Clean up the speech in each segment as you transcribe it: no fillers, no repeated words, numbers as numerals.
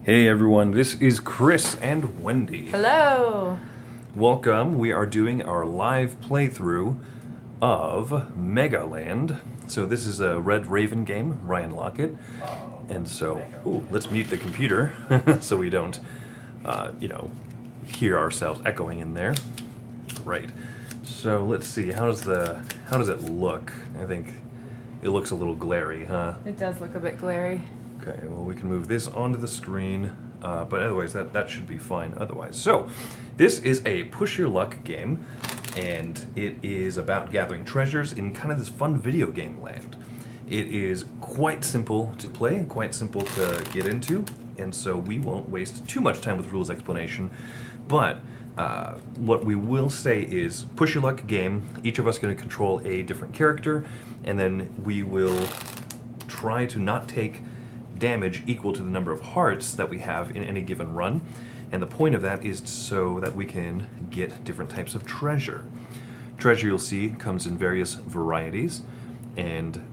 Hey everyone, this is Chris and Wendy. Hello. Welcome. We are doing our live playthrough of MegaLand. So this is a Red Raven game, Ryan Lockett. And so, ooh, let's mute the computer so we don't, hear ourselves echoing in there. Right. So let's see. How does it look? I think it looks a little glary, huh? It does look a bit glary. Okay, well, we can move this onto the screen, but otherwise that should be fine otherwise. So, this is a push your luck game, and it is about gathering treasures in kind of this fun video game land. It is quite simple to play, quite simple to get into, and so we won't waste too much time with rules explanation, but what we will say is push your luck game. Each of us going to control a different character, and then we will try to not take damage equal to the number of hearts that we have in any given run. And the point of that is so that we can get different types of treasure. Treasure, you'll see, comes in various varieties, and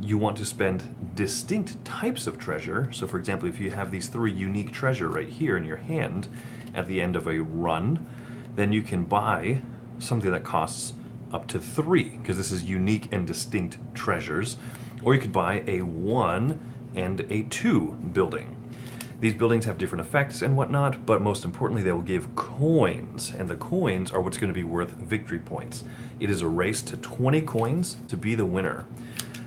you want to spend distinct types of treasure. So for example, if you have these 3 unique treasure right here in your hand at the end of a run, then you can buy something that costs up to 3, because this is unique and distinct treasures. Or you could buy a 1 and a 2 building. These buildings have different effects and whatnot, but most importantly, they will give coins, and the coins are what's going to be worth victory points. It is a race to 20 coins to be the winner.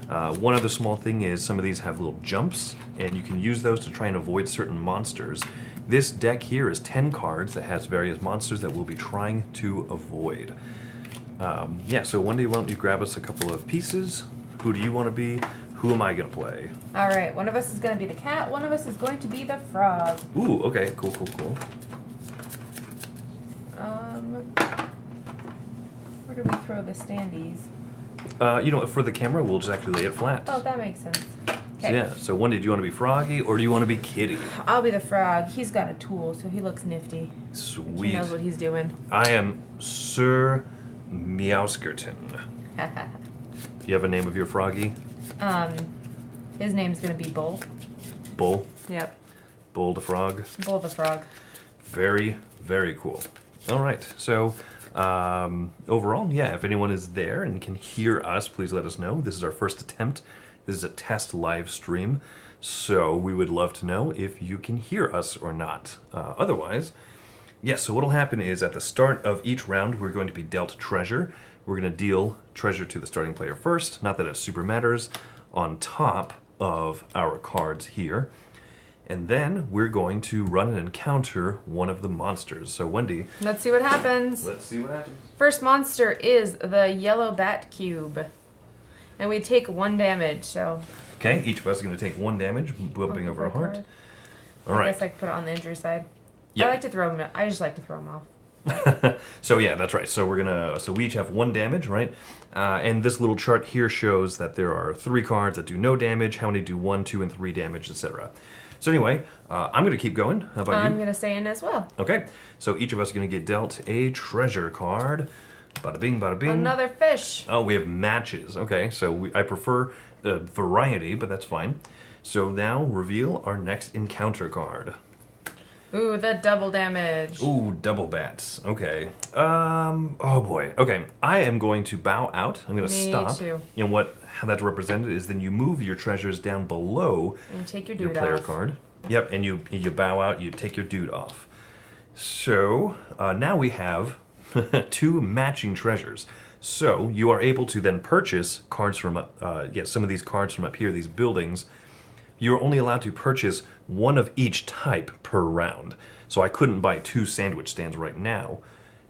One other small thing is some of these have little jumps, and you can use those to try and avoid certain monsters. This deck here is 10 cards that has various monsters that we'll be trying to avoid. So Wendy, why don't you grab us a couple of pieces? Who do you want to be? Who am I going to play? All right, one of us is going to be the cat, one of us is going to be the frog. Ooh, okay, cool. Where do we throw the standees? For the camera, we'll just actually lay it flat. Oh, that makes sense. So, Okay. yeah, so Wendy, do you want to be Froggy or do you want to be Kitty? I'll be the frog. He's got a tool, so he looks nifty. Sweet. He knows what he's doing. I am Sir Meowskerton. You have a name of your Froggy? His name's going to be Bull. Bull? Yep. Bull the Frog? Bull the frog. Very, very cool. All right, so overall, yeah, if anyone is there and can hear us, please let us know. This is our first attempt. This is a test live stream, so we would love to know if you can hear us or not. Otherwise, yes, so what'll happen is at the start of each round, we're going to be dealt treasure. We're going to deal treasure to the starting player first, not that it super matters, on top of our cards here. And then we're going to run and encounter one of the monsters. So Wendy, Let's see what happens. let's see what happens. First monster is the yellow bat cube. And we take 1 damage, so... Okay, each of us is going to take 1 damage, bumping over a heart. card. All I right. guess I could put it on the injury side. Yeah. I like to throw them. I just like to throw them off. So yeah, that's right. So we each have 1 damage, right? And this little chart here shows that there are 3 cards that do no damage, how many do 1, 2, and 3 damage, etc. So anyway, I'm going to keep going. How about I'm you? going to stay in as well. Okay, so each of us are going to get dealt a treasure card. Bada bing, bada bing. Another fish. Oh, we have matches. Okay, so I prefer variety, but that's fine. So now reveal our next encounter card. Ooh, the double damage. Ooh, double bats. Okay. Oh boy. Okay, I am going to bow out. I'm going to Me stop. too. And how that's represented is then you move your treasures down below And take your your dude player off. card. Yep, and you bow out. You take your dude off. So now we have 2 matching treasures. So you are able to then purchase cards from some of these cards from up here, these buildings. You're only allowed to purchase 1 of each type per round. So I couldn't buy 2 sandwich stands right now.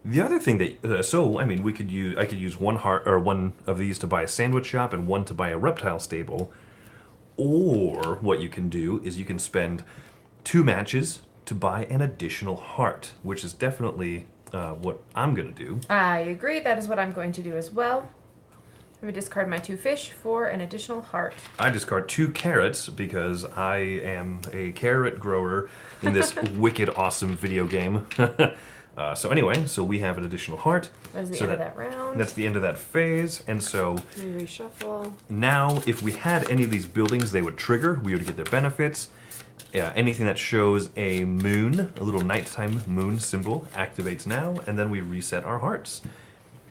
The other thing that I could use 1 heart or 1 of these to buy a sandwich shop and 1 to buy a reptile stable. Or what you can do is you can spend 2 matches to buy an additional heart, which is definitely what I'm gonna do. I agree. That is what I'm going to do as well. Let me discard my 2 fish for an additional heart. I discard 2 carrots because I am a carrot grower in this wicked awesome video game. So anyway, so we have an additional heart. That's the So end of that round. That's the end of that phase, and so We reshuffle. now if we had any of these buildings, they would trigger. We would get their benefits. anything that shows a moon, a little nighttime moon symbol, activates now, and then we reset our hearts.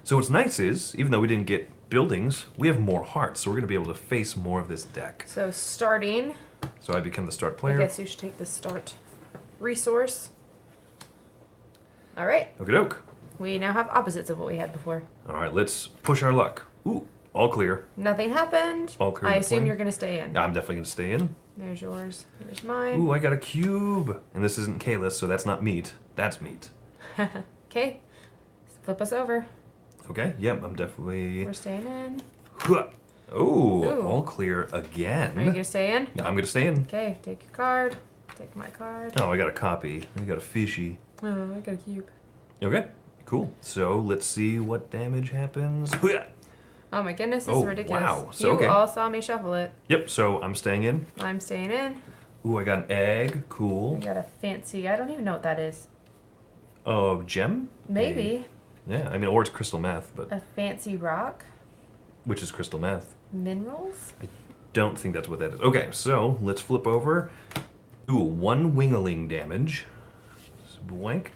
So what's nice is, even though we didn't get buildings, we have more hearts, so we're going to be able to face more of this deck. So starting. So I become the start I player. guess you should take the start resource. All right. Okie doke. We now have opposites of what we had before. All right, let's push our luck. Ooh, all clear. Nothing happened. All clear. I assume you're going to stay in. I'm definitely going to stay in. There's yours. There's mine. Ooh, I got a cube. And this isn't Kalis, so that's not meat. That's meat. Okay. Flip us over. Okay, yep, I'm definitely... We're staying in. Ooh, Ooh. all clear again. Are you going to stay in? Yeah, I'm going to stay in. Okay, take your card. Take my card. Oh, I got a copy. I got a fishy. Oh, I got a cube. Okay, cool. So let's see what damage happens. Oh my goodness, this Oh, is ridiculous. wow. So, You okay. all saw me shuffle it. Yep, so I'm staying in. I'm staying in. Ooh, I got an egg. Cool. I got a fancy, I don't even know what that is. Oh, gem? Maybe. Yeah, I mean, or it's crystal meth, but A fancy rock. which is crystal meth? Minerals? Don't think that's what that is. Okay, so let's flip over. Ooh, 1 wingeling damage. Blank.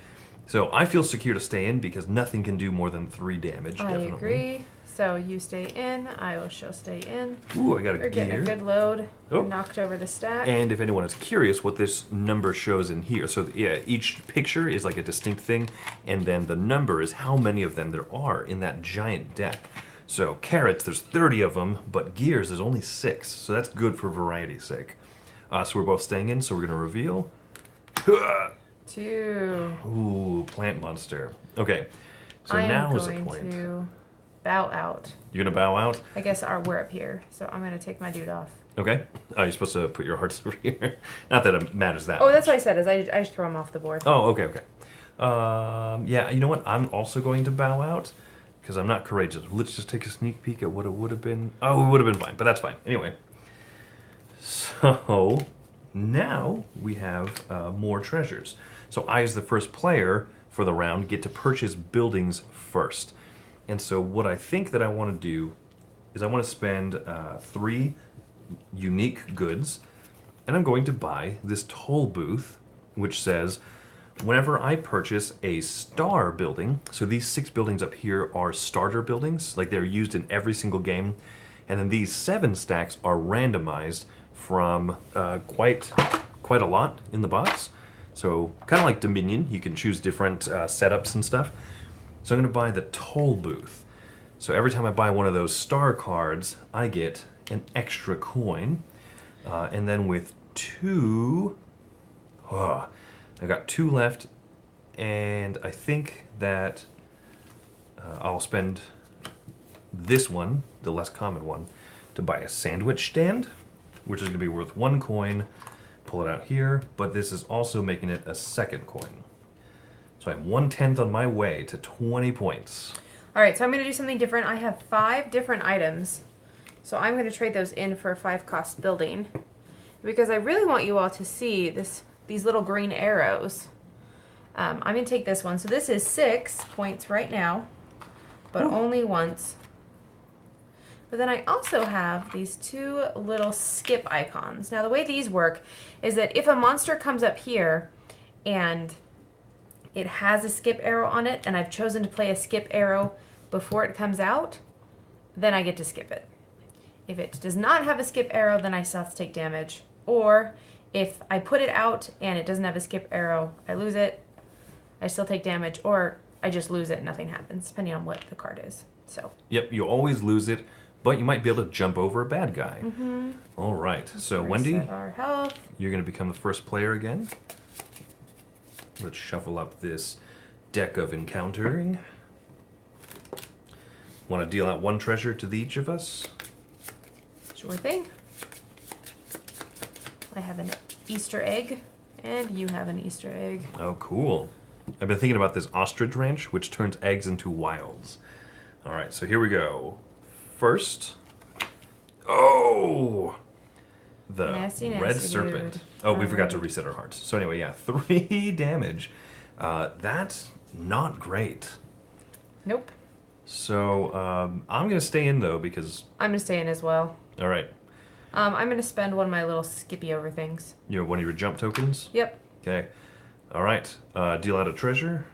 So I feel secure to stay in because nothing can do more than 3 damage. I definitely. agree. So you stay in, I will shall stay in. Ooh, I got a We're getting gear. a good load. Oh. Knocked over the stack. And if anyone is curious what this number shows in here, so yeah, each picture is like a distinct thing, and then the number is how many of them there are in that giant deck. So carrots, there's 30 of them, but gears, there's only 6, so that's good for variety's sake. So we're both staying in, so we're gonna reveal. 2. Ooh, plant monster. Okay, so I am now is the going point. to bow out. You're gonna bow out? I guess we're up here, so I'm gonna take my dude off. Okay. Oh, you're supposed to put your hearts over here. Not that it matters that Oh, much. that's what I said. Is I just throw him off the board. Oh, okay, okay. Yeah, you know what? I'm also going to bow out because I'm not courageous. Let's just take a sneak peek at what it would have been. Oh, it would have been fine, but that's fine. Anyway, so now we have more treasures. So I, as the first player for the round, get to purchase buildings first. And so what I think that I want to do is I want to spend 3 unique goods, and I'm going to buy this toll booth, which says, whenever I purchase a star building, so these 6 buildings up here are starter buildings, like they're used in every single game, and then these 7 stacks are randomized from quite a lot in the box. So kind of like Dominion, you can choose different setups and stuff. So I'm going to buy the toll booth. So every time I buy one of those star cards, I get an extra coin. And then with 2, I got 2 left, and I think that I'll spend this one, the less common one, to buy a sandwich stand, which is going to be worth 1 coin. Pull it out here, but this is also making it a 2nd coin. So I'm 1/10 on my way to 20 points. All right, so I'm going to do something different. I have 5 different items, so I'm going to trade those in for a 5-cost building because I really want you all to see these little green arrows. I'm going to take this one. So this is 6 points right now, but only once. But then I also have these 2 little skip icons. Now the way these work is that if a monster comes up here and it has a skip arrow on it, and I've chosen to play a skip arrow before it comes out, then I get to skip it. If it does not have a skip arrow, then I still have to take damage. Or if I put it out and it doesn't have a skip arrow, I lose it, I still take damage, or I just lose it and nothing happens, depending on what the card is. So. Yep, you always lose it, but you might be able to jump over a bad guy. Mm-hmm. All right, so Wendy, Reset our health. you're going to become the first player again. Let's shuffle up this deck of encountering. Want to deal out 1 treasure to each of us? Sure thing. I have an Easter egg, and you have an Easter egg. Oh, cool. I've been thinking about this ostrich ranch, which turns eggs into wilds. All right, so here we go. First, oh, the Nasty, Red nasty Serpent. dude. Oh, we forgot Alrighty. to reset our hearts. So anyway, yeah, 3 damage. That's not great. Nope. So I'm gonna stay in though because. I'm gonna stay in as well. All right. I'm gonna spend one of my little skippy over things. You know, one of your jump tokens? Yep. Okay. All right. Deal out a treasure.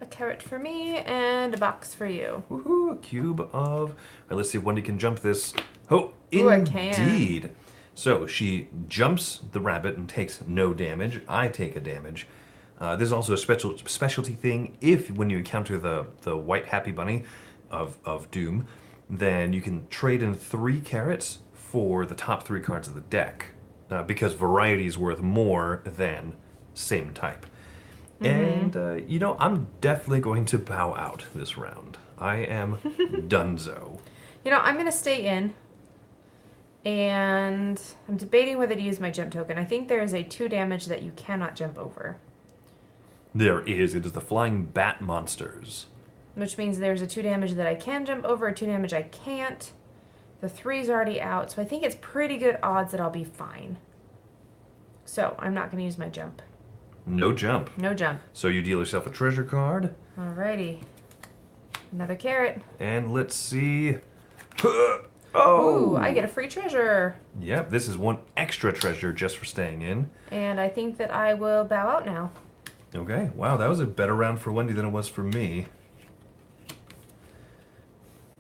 A carrot for me and a box for you. Woohoo! A cube of. All right, let's see if Wendy can jump this. Oh, Ooh, I can. indeed. So she jumps the rabbit and takes no damage. I take a damage. There's also a specialty thing. If when you encounter the white happy bunny of doom, then you can trade in 3 carrots for the top 3 cards of the deck, because variety is worth more than same type. And you know, I'm definitely going to bow out this round. I am donezo. You know, I'm gonna stay in. And I'm debating whether to use my jump token. I think there is a 2 damage that you cannot jump over. There is. It is the flying bat monsters. Which means there's a 2 damage that I can jump over, a 2 damage I can't. The 3's already out, so I think it's pretty good odds that I'll be fine. So, I'm not going to use my jump. No jump. No jump. So you deal yourself a treasure card. Alrighty. Another carrot. And let's see. Oh! Ooh, I get a free treasure. Yep, this is 1 extra treasure just for staying in. And I think that I will bow out now. Okay, wow, that was a better round for Wendy than it was for me.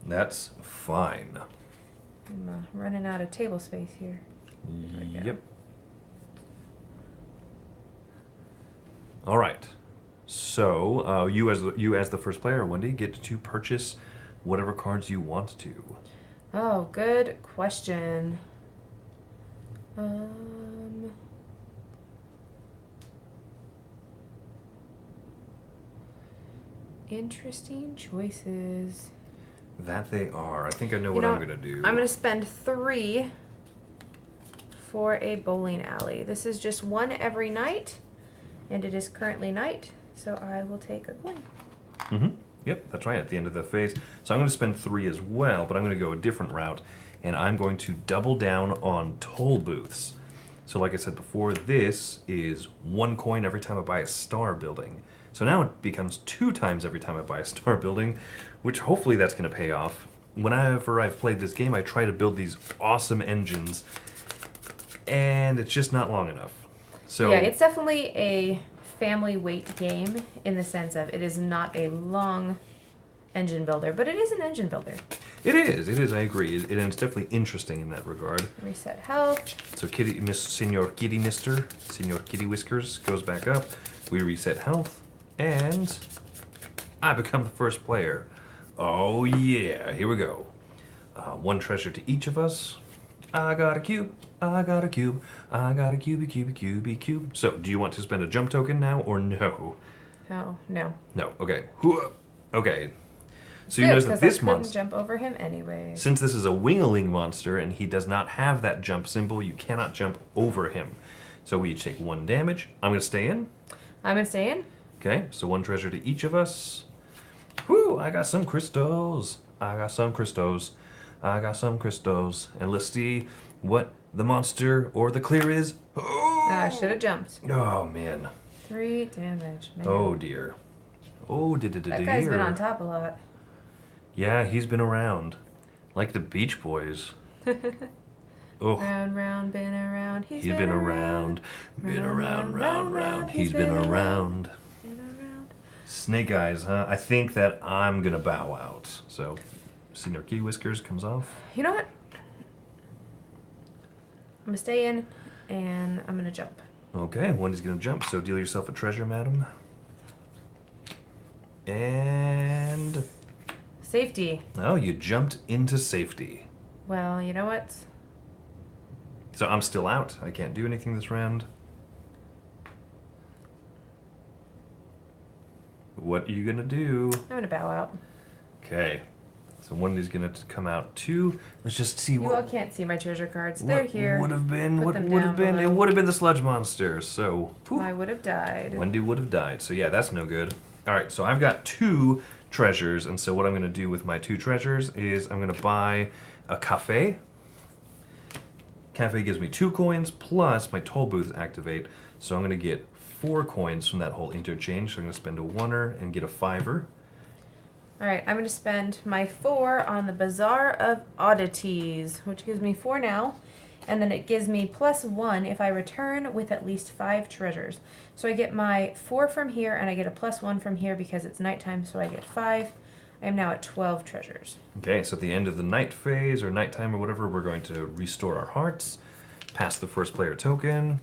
That's fine. I'm running out of table space here. Yep. All right. So you as the first player, Wendy, get to purchase whatever cards you want to. Oh, good question. Interesting choices. That they are. I think I know what I'm gonna do. I'm gonna spend 3 for a bowling alley. This is just 1 every night, and it is currently night, so I will take a coin. Mm-hmm. Yep, that's right, at the end of the phase. So I'm going to spend 3 as well, but I'm going to go a different route, and I'm going to double down on toll booths. So like I said before, this is 1 coin every time I buy a star building. So now it becomes 2 times every time I buy a star building, which hopefully that's going to pay off. Whenever I've played this game, I try to build these awesome engines, and it's just not long enough. So yeah, it's definitely a family weight game in the sense of it is not a long engine builder, but it is an engine builder. It is, I agree. And it's definitely interesting in that regard. Reset health. So Senor Kitty Whiskers goes back up. We reset health, and I become the first player. Oh yeah, here we go. 1 treasure to each of us. I got a cube. I got a cube. I got a cube. So, do you want to spend a jump token now or no? Oh, no. No. Okay. Okay. So you Good, notice that 'cause this I couldn't monster, jump over him anyway. since this is a wingaling monster and he does not have that jump symbol, you cannot jump over him. So we each take 1 damage. I'm going to stay in. I'm gonna stay in. Okay. So 1 treasure to each of us. Whoo! I got some crystals. I got some crystals. And let's see what the monster or the clear is. Oh! I should have jumped. Oh man. 3 damage. Man. Oh dear. Oh dear. That guy's been on top a lot. Yeah, he's been around, like the Beach Boys. Oh. Round, round, been around. He's been around. Been around, round. He's been around. Snake Eyes, huh? I think that I'm gonna bow out. So, Senor Kitty Whiskers comes off. You know what? I'm gonna stay in, and I'm gonna jump. Okay, Wendy's gonna jump. So deal yourself a treasure, madam. And Safety. oh, you jumped into safety. Well, you know what? So I'm still out. I can't do anything this round. What are you gonna do? I'm gonna bow out. Okay. So Wendy's gonna come out too. Let's just see You all what. can't see my treasure cards. They're here. Would have been. Put What them would have down been? It below. would have been the sludge monster. So. Whew. I would have died. Wendy would have died. So yeah, that's no good. All right. So I've got 2 treasures, and so what I'm gonna do with my 2 treasures is I'm gonna buy a cafe. Cafe gives me 2 coins plus my toll booths activate, so I'm gonna get 4 coins from that whole interchange. So I'm gonna spend a 1er and get a 5er. Alright, I'm going to spend my 4 on the Bazaar of Oddities, which gives me 4 now. And then it gives me +1 if I return with at least 5 treasures. So I get my 4 from here, and I get a +1 from here because it's nighttime, so I get 5. I am now at 12 treasures. Okay, so at the end of the night phase or nighttime or whatever, we're going to restore our hearts, pass the first player token,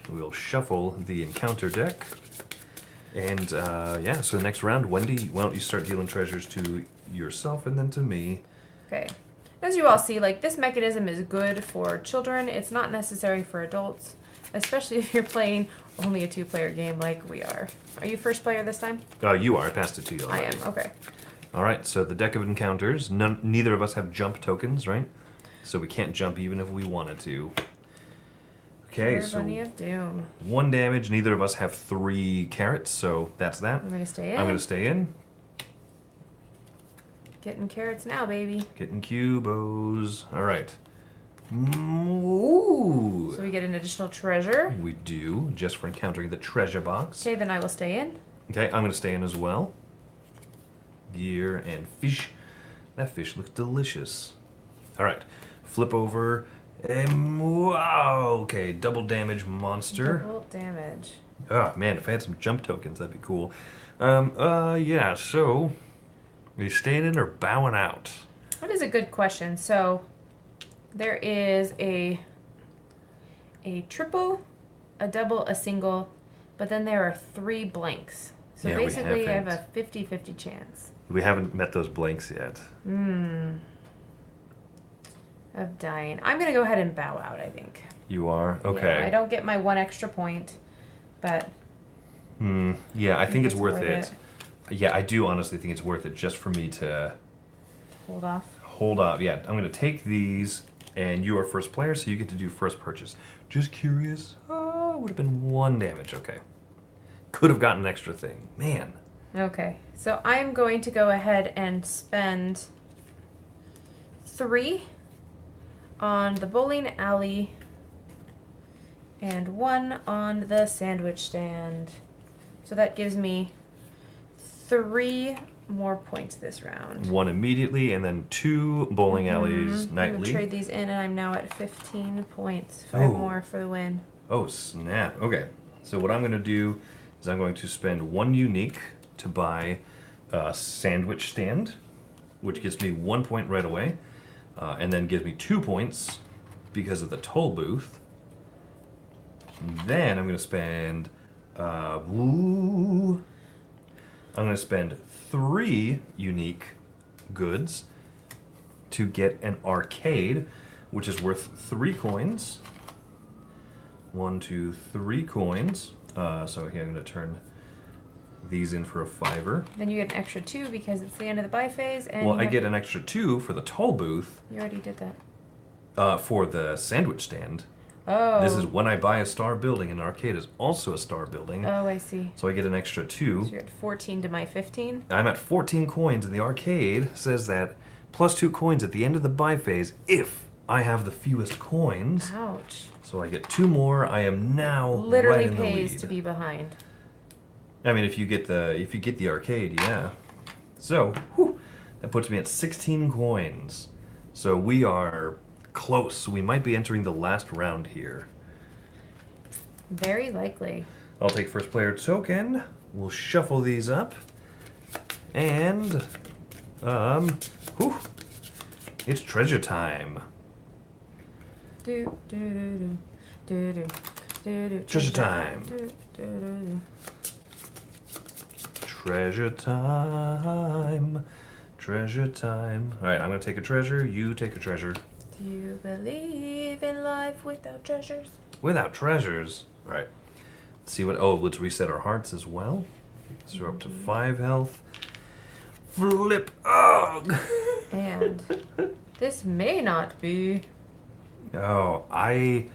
we'll shuffle the encounter deck, and yeah, so the next round, Wendy, why don't you start dealing treasures to yourself and then to me. Okay. As you all see, like, this mechanism is good for children. It's not necessary for adults, especially if you're playing only a 2-player game like we are. Are you first player this time? You are, I passed it to you already. I am, okay. Alright, so the deck of encounters, neither of us have jump tokens, right? So we can't jump even if we wanted to. Okay, so of Doom. 1 damage, neither of us have 3 carrots, so that's that. I'm going to stay in. I'm going to stay in. Getting carrots now, baby. Getting cubos. Alright. Ooh. So we get an additional treasure. We do, just for encountering the treasure box. Okay, then I will stay in. Okay, I'm going to stay in as well. Gear and fish. That fish looks delicious. Alright, flip over. Wow, okay, double damage monster. Double damage. Oh man, if I had some jump tokens, that'd be cool. Yeah, so, are you staying in or bowing out? That is a good question. So, there is a triple, a double, a single, but then there are 3 blanks. So Yeah, we basically I have a haven't. 50-50 chance. We haven't met those blanks yet. Of dying. I'm going to go ahead and bow out, I think. You are? Okay. Yeah, I don't get my 1 extra point, but... Yeah, I think it's worth it. Yeah, I do honestly think it's worth it just for me to... Hold off. Hold up. Yeah, I'm going to take these, and you are first player, so you get to do first purchase. Just curious. Oh, it would have been 1 damage. Okay. Could have gotten an extra thing. Man. Okay, so I'm going to go ahead and spend 3 on the bowling alley and 1 on the sandwich stand. So that gives me 3 more points this round. 1 immediately, and then 2 bowling alleys I'm nightly. gonna trade these in, and I'm now at 15 points. 5 Oh. more for the win. Oh, snap. Okay. So what I'm going to do is I'm going to spend 1 unique to buy a sandwich stand, which gives me 1 point right away, and then gives me 2 points because of the toll booth. Then I'm going to spend... I'm going to spend 3 unique goods to get an arcade, which is worth 3 coins. 1, 2, 3 coins. So here I'm going to turn these in for a 5-er. Then you get an extra 2 because it's the end of the buy phase. And Well, I get an extra 2 for the toll booth You already did that. for the sandwich stand. Oh. This is when I buy a star building, and an arcade is also a star building. Oh, I see. So I get an extra 2. So you're at 14 to my 15. I'm at 14 coins, and the arcade says that plus 2 coins at the end of the buy phase if I have the fewest coins. Ouch. So I get 2 more. I am now Literally right in the pays lead. to be behind. I mean, if you get the arcade, yeah. So, whew, that puts me at 16 coins. So we are close. We might be entering the last round here. Very likely. I'll take first player token. We'll shuffle these up. And, whew, it's treasure time. Do, do, do, do, do, do, do, Treasure time. Do, do, do. Treasure time. Treasure time. Alright, I'm going to take a treasure. You take a treasure. Do you believe in life without treasures? Without treasures. Alright. Let's see what... Oh, let's reset our hearts as well. So we're up to 5 health. Flip. Ugh. And this may not be. Oh, I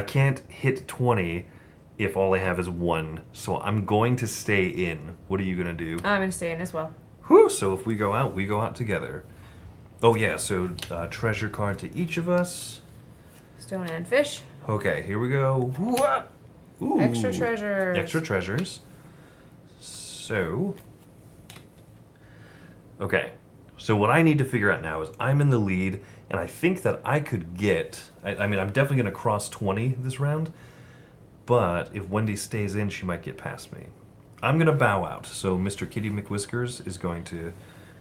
can't hit 20 if all I have is 1. So I'm going to stay in. What are you going to do? I'm going to stay in as well. Whew, so if we go out together. Oh yeah, so treasure card to each of us. Stone and fish. Okay, here we go. Ooh. Extra treasures. Extra treasures. So, Okay, so what I need to figure out now is I'm in the lead, and I think that I could get. I mean, I'm definitely going to cross 20 this round, but if Wendy stays in, she might get past me. I'm going to bow out, so Mr. Kitty McWhiskers is going to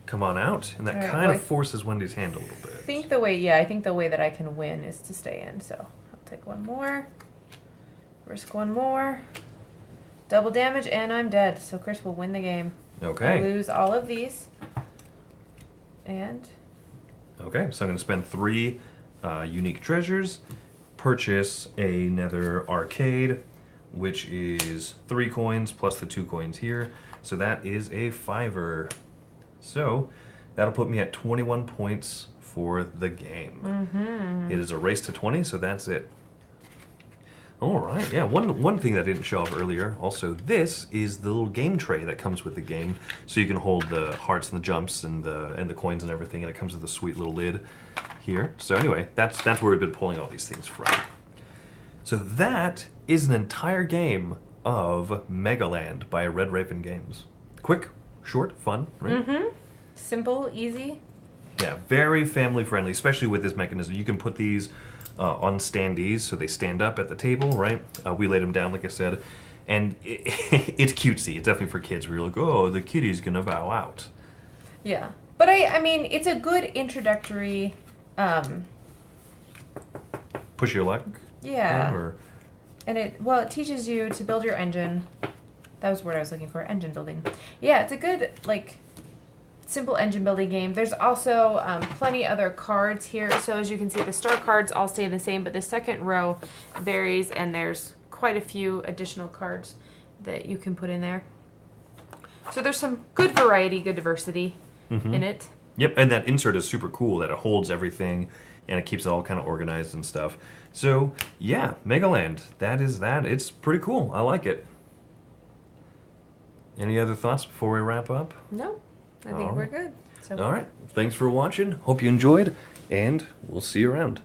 come on out, and that All right, kind well, of forces Wendy's hand a little bit. I think the way that I can win is to stay in. So I'll take one more, risk one more, double damage, and I'm dead. So Chris will win the game. I Okay. lose all of these, and Okay, so I'm going to spend 3 unique treasures, purchase another arcade, which is 3 coins plus the 2 coins here. So that is a 5er. So that'll put me at 21 points for the game. It is a race to 20, so that's it. All right, yeah. One thing that didn't show up earlier. Also, this is the little game tray that comes with the game, so you can hold the hearts and the jumps and the coins and everything, and it comes with a sweet little lid here. So anyway, that's where we've been pulling all these things from. So that is an entire game of MegaLand by Red Raven Games. Quick, short, fun, right? simple, easy. Yeah, very family friendly, especially with this mechanism. You can put these on standees, so they stand up at the table, right? We laid them down, like I said, and it's cutesy. It's definitely for kids. Where you're like, oh, the kitty's gonna bow out. Yeah, but I mean, it's a good introductory. Push your luck. Yeah. Or, And it teaches you to build your engine. That was the word I was looking for, engine building. Yeah, it's a good, simple engine building game. There's also plenty other cards here. So as you can see, the star cards all stay the same, but the second row varies, and there's quite a few additional cards that you can put in there. So there's some good variety, good diversity in it. Yep, and that insert is super cool that it holds everything and it keeps it all kind of organized and stuff. So, yeah, MegaLand, that is that. It's pretty cool. I like it. Any other thoughts before we wrap up? No, I think we're good. So All right. Thanks for watching. Hope you enjoyed, and we'll see you around.